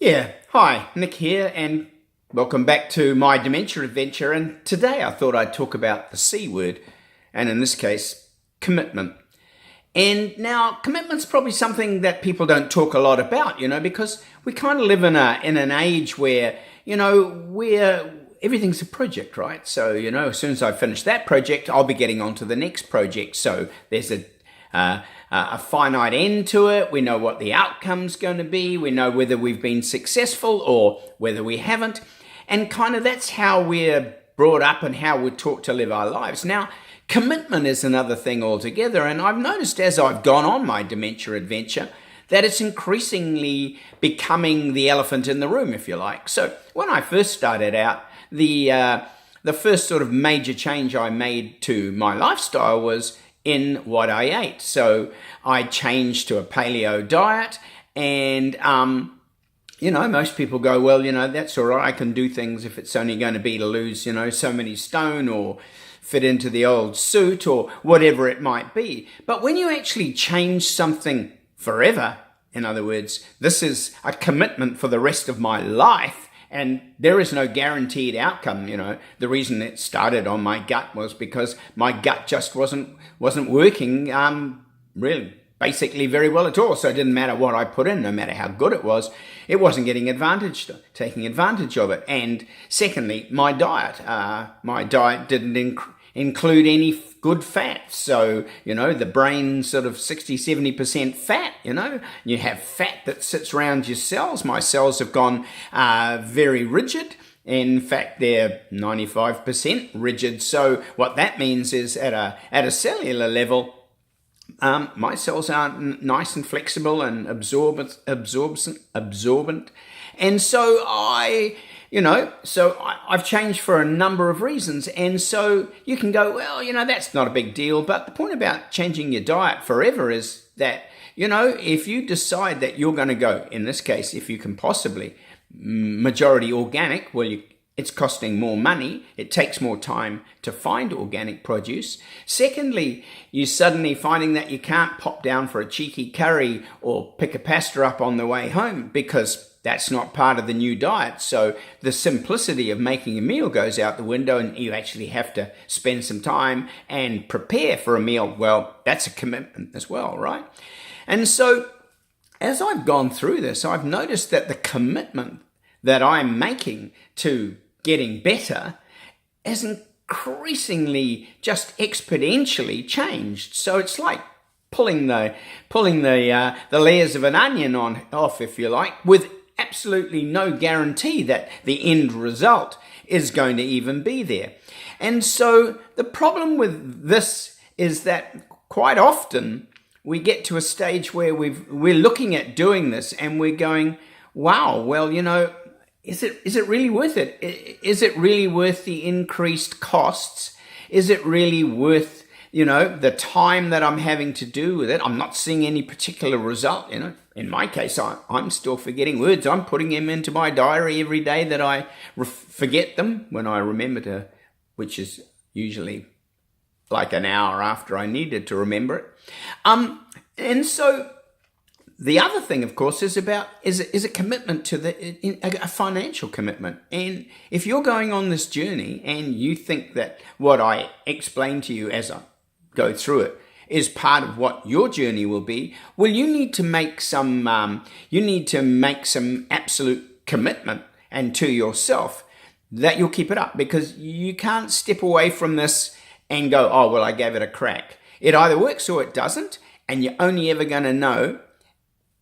Yeah, hi, Nick here, and welcome back to My Dementia Adventure. And today I thought I'd talk about the C word, and in this case, commitment. And now, commitment's probably something that people don't talk a lot about, because we kind of live in an age where, where everything's a project, right? So, as soon as I finish that project, I'll be getting on to the next project. So there's a finite end to it. We know what the outcome's going to be. We know whether we've been successful or whether we haven't. And kind of that's how we're brought up and how we're taught to live our lives. Now, commitment is another thing altogether. And I've noticed as I've gone on my dementia adventure that it's increasingly becoming the elephant in the room, if you like. So when I first started out, the first sort of major change I made to my lifestyle was in what I ate. So I changed to a paleo diet, and most people go, well, that's all right. I can do things if it's only going to be to lose, so many stone or fit into the old suit or whatever it might be. But when you actually change something forever, in other words, this is a commitment for the rest of my life, and there is no guaranteed outcome. The reason it started on my gut was because my gut just wasn't working really basically very well at all. So it didn't matter what I put in, no matter how good it wasn't taking advantage of it. And secondly, my diet didn't include any good fats. So, the brain sort of 60-70% fat, you have fat that sits around your cells. My cells have gone very rigid. In fact, they're 95% rigid. So what that means is at a cellular level, my cells aren't nice and flexible and absorbent. And so I've changed for a number of reasons. And so you can go, well, that's not a big deal. But the point about changing your diet forever is that, if you decide that you're going to go, in this case, if you can possibly, majority organic, well, it's costing more money. It takes more time to find organic produce. Secondly, you're suddenly finding that you can't pop down for a cheeky curry or pick a pasta up on the way home because that's not part of the new diet. So the simplicity of making a meal goes out the window, and you actually have to spend some time and prepare for a meal. Well, that's a commitment as well, right? And so as I've gone through this, I've noticed that the commitment that I'm making to getting better has increasingly just exponentially changed. So it's like pulling the layers of an onion off, if you like, with absolutely no guarantee that the end result is going to even be there. And so the problem with this is that quite often we get to a stage where we're looking at doing this and we're going, wow, well, is it really worth it? Is it really worth the increased costs? Is it really worth, the time that I'm having to do with it? I'm not seeing any particular result, In my case, I'm still forgetting words. I'm putting them into my diary every day that I forget them when I remember to, which is usually like an hour after I needed to remember it. And so the other thing, of course, is a commitment to a financial commitment. And if you're going on this journey and you think that what I explain to you as I go through it is part of what your journey will be, well, you need to make some absolute commitment and to yourself that you'll keep it up, because you can't step away from this and go, oh, well, I gave it a crack. It either works or it doesn't, and you're only ever going to know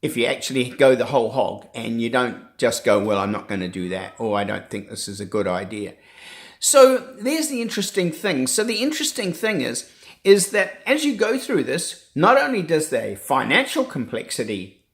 if you actually go the whole hog and you don't just go, well, I'm not going to do that, or I don't think this is a good idea. So there's the interesting thing. So the interesting thing is that as you go through this, not only does the financial complexity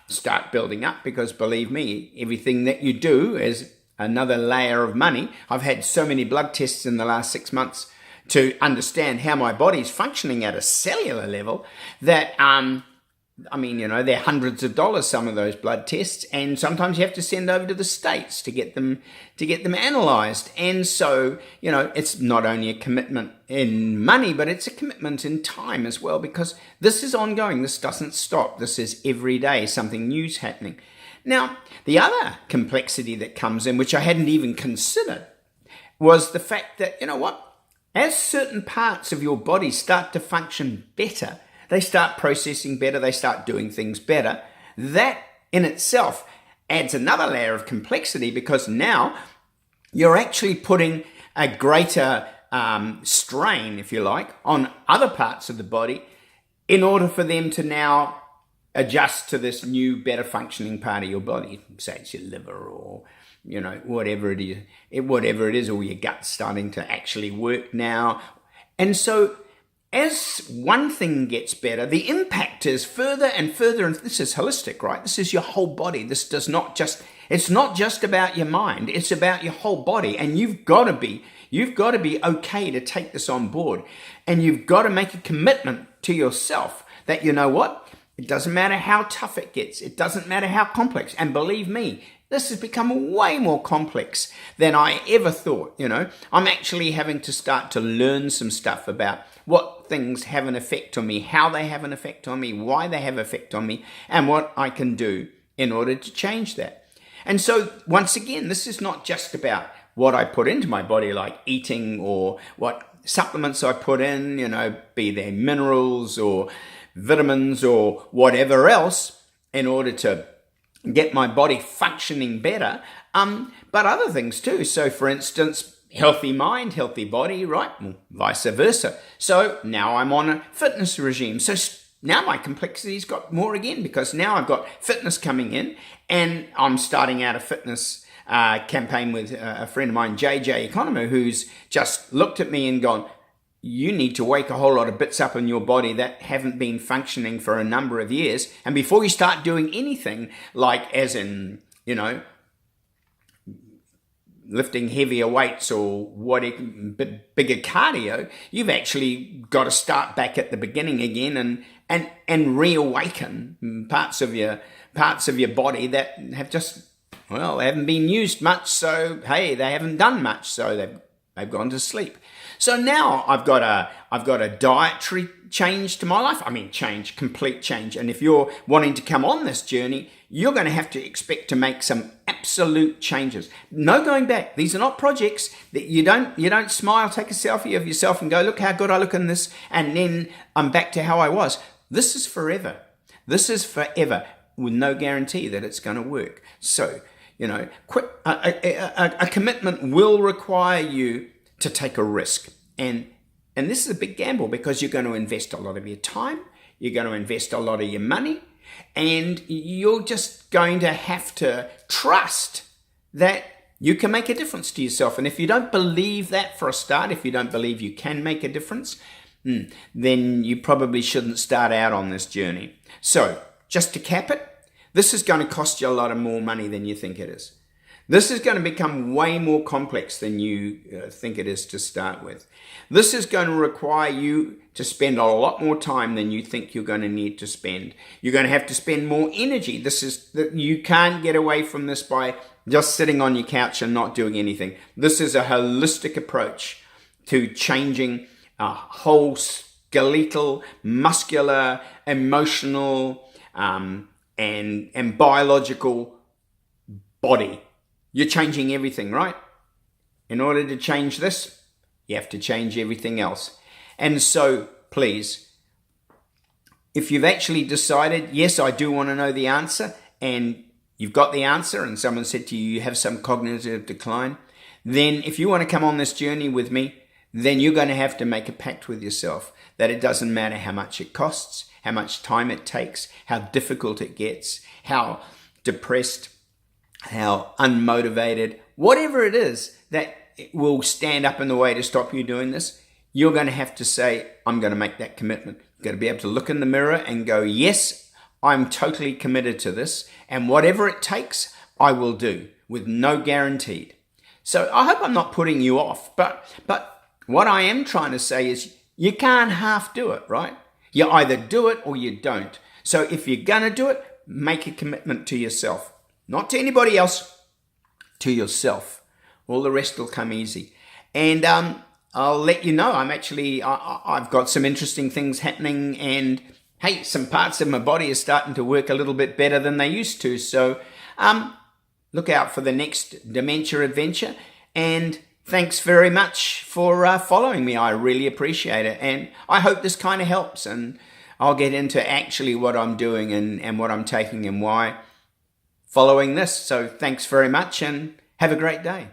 start building up, because believe me, everything that you do is another layer of money. I've had so many blood tests in the last 6 months to understand how my body's functioning at a cellular level that they're hundreds of dollars, some of those blood tests, and sometimes you have to send over to the States to get them analyzed. And so, it's not only a commitment in money, but it's a commitment in time as well, because this is ongoing. This doesn't stop. This is every day something new's happening. Now, the other complexity that comes in, which I hadn't even considered, was the fact that, you know what? As certain parts of your body start to function better, they start processing better, they start doing things better, that in itself adds another layer of complexity, because now you're actually putting a greater strain, if you like, on other parts of the body in order for them to now adjust to this new, better functioning part of your body. Say it's your liver, or whatever it is, or your gut's starting to actually work now. And so as one thing gets better, the impact is further and further, and this is holistic, right? This is your whole body. It's not just about your mind, it's about your whole body. And you've got to be okay to take this on board. And you've got to make a commitment to yourself that, you know what? It doesn't matter how tough it gets. It doesn't matter how complex. And believe me, this has become way more complex than I ever thought. I'm actually having to start to learn some stuff about what things have an effect on me, how they have an effect on me, why they have an effect on me, and what I can do in order to change that. And so, once again, this is not just about what I put into my body, like eating, or what supplements I put in, be they minerals or vitamins or whatever else, in order to get my body functioning better, but other things too. So, for instance, healthy mind, healthy body, right? Well, vice versa. So now I'm on a fitness regime. So now my complexity's got more again, because now I've got fitness coming in, and I'm starting out a fitness campaign with a friend of mine, JJ Economo, who's just looked at me and gone, you need to wake a whole lot of bits up in your body that haven't been functioning for a number of years. And before you start doing anything, like as in, lifting heavier weights or bigger cardio, you've actually got to start back at the beginning again and reawaken parts of your body that have just, they haven't been used much. So, hey, they haven't done much. So they've gone to sleep. So now I've got a dietary change to my life. Complete change. And if you're wanting to come on this journey, you're going to have to expect to make some absolute changes. No going back. These are not projects that you don't smile, take a selfie of yourself and go, look how good I look in this, and then I'm back to how I was. This is forever. This is forever, with no guarantee that it's going to work. So, a commitment will require you to take a risk. And this is a big gamble, because you're going to invest a lot of your time, you're going to invest a lot of your money, and you're just going to have to trust that you can make a difference to yourself. And if you don't believe that for a start, if you don't believe you can make a difference, then you probably shouldn't start out on this journey. So, just to cap it, this is going to cost you a lot of more money than you think it is. This is going to become way more complex than you think it is to start with. This is going to require you to spend a lot more time than you think you're going to need to spend. You're going to have to spend more energy. You can't get away from this by just sitting on your couch and not doing anything. This is a holistic approach to changing a whole skeletal, muscular, emotional, and biological body. You're changing everything, right? In order to change this, you have to change everything else. And so, please, if you've actually decided, yes, I do want to know the answer, and you've got the answer, and someone said to you, you have some cognitive decline, then if you want to come on this journey with me, then you're going to have to make a pact with yourself that it doesn't matter how much it costs, how much time it takes, how difficult it gets, how depressed, how unmotivated, whatever it is that will stand up in the way to stop you doing this, you're going to have to say, I'm going to make that commitment. You've got to be able to look in the mirror and go, yes, I'm totally committed to this, and whatever it takes, I will do, with no guaranteed. So I hope I'm not putting you off, but what I am trying to say is you can't half do it, right? You either do it or you don't. So if you're going to do it, make a commitment to yourself. Not to anybody else, to yourself. All the rest will come easy. And I'll let you know, I've got some interesting things happening, and hey, some parts of my body are starting to work a little bit better than they used to. So Look out for the next Dementia Adventure, and thanks very much for following me. I really appreciate it, and I hope this kind of helps, and I'll get into actually what I'm doing and what I'm taking and why following this. So thanks very much, and have a great day.